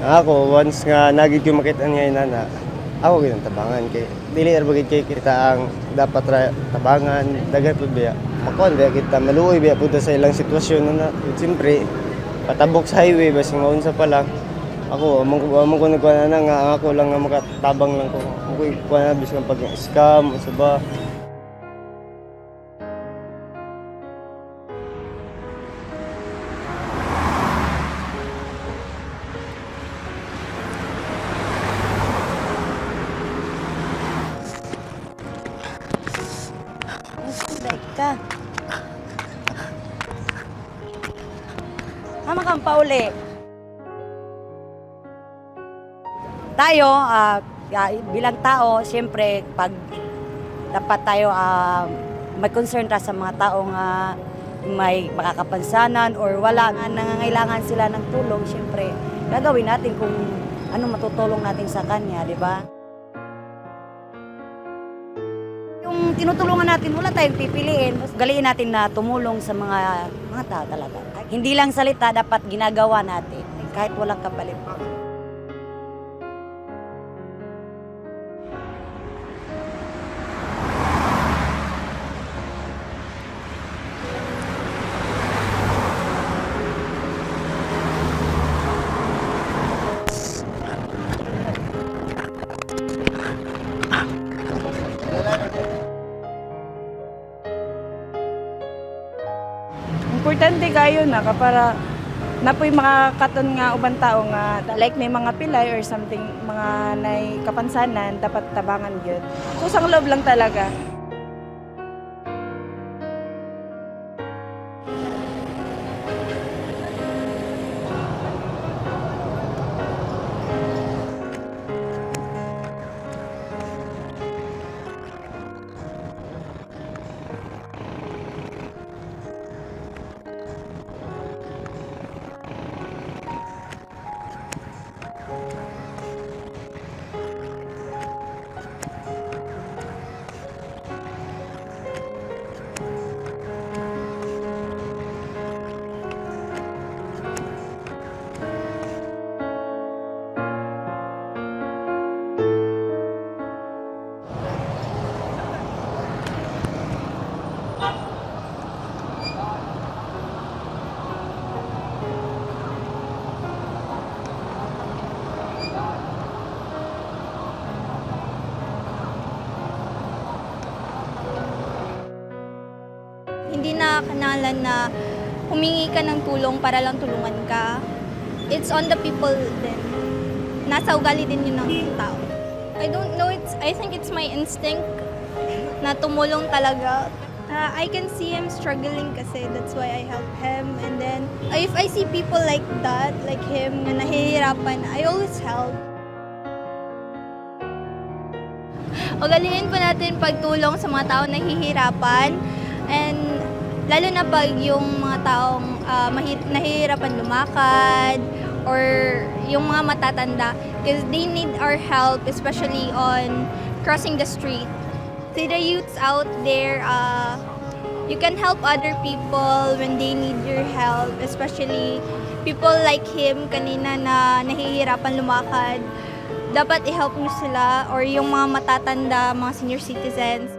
Ako, once nga nagig yung makita niya inana, ako ginang tabangan kay dili ra bagid kay kita ang dapat tabangan dagat pud biya. Makon biya kita maluoy biya pud sa ilang sitwasyon na siyempre patabok sa highway basing maunsa pa lang. Ako among ko nagkuha na nga ako lang nga makatabang lang ko. Ako kuha na bisang pag-scam usa ba. Ka. Mama kang pauli. Tayo, bilang tao, siyempre, pag dapat tayo may concern ta sa mga taong may makakapansanan or wala nga nangangailangan sila ng tulong, siyempre, gagawin natin kung ano matutulong natin sa kanya, di ba? Yung tinutulungan natin, wala tayong pipiliin. Galiin natin na tumulong sa mga tao talaga. Hindi lang salita, dapat ginagawa natin kahit walang kapalit. Importante kayo na para napoy makakaton nga ubang tao nga like may mga pilay or something mga nay kapansanan dapat tabangan gyud. Kusang loob lang talaga. Hindi na kanalan na humingi ka ng tulong para lang tulungan ka. It's on the people din. Nasa ugali din yun ng tao. I don't know, I think it's my instinct na tumulong talaga. I can see him struggling kasi that's why I help him. And then, if I see people like that, like him, na nahihirapan, I always help. Ugaliin po natin pagtulong sa mga tao nahihirapan. And lalo na pag yung mga taong nahihirapan lumakad or yung mga matatanda because they need our help, especially on crossing the street. To the youths out there, you can help other people when they need your help, especially people like him kanina na nahihirapan lumakad. Dapat i-help nyo sila or yung mga matatanda, mga senior citizens.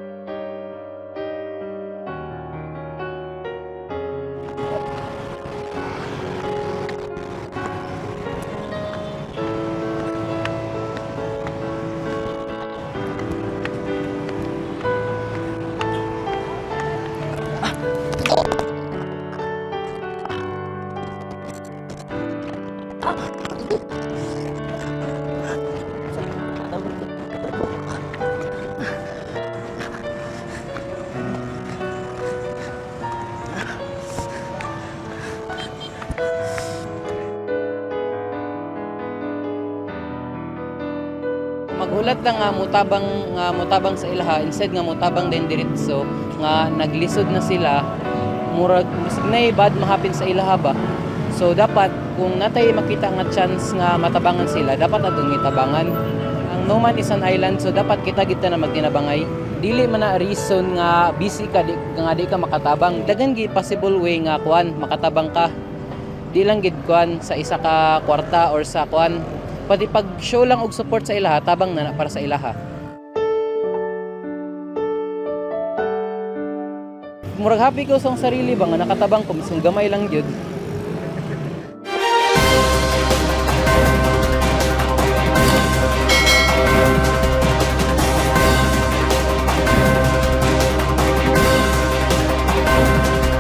ulat lang nga mutabang sa ilaha instead nga mutabang din diretso nga naglisod na sila murag nay bad mahapin sa ilaha ba. So dapat kung natay makita nga chance nga matabangan sila, dapat adong itabangan. Ang No Man is an island, so dapat kita na magtinabangay. Dili man na reason nga busy ka di ka makatabang. Dagan gi possible way nga kuan makatabang ka. Di lang gid kuan sa isa ka kwarta or sa kuan. Pati pag show lang og support sa ilaha, tabang na para sa ilaha. Murag happy ko sa sarili ba nga nakatabang ko mismo gamay lang gyud.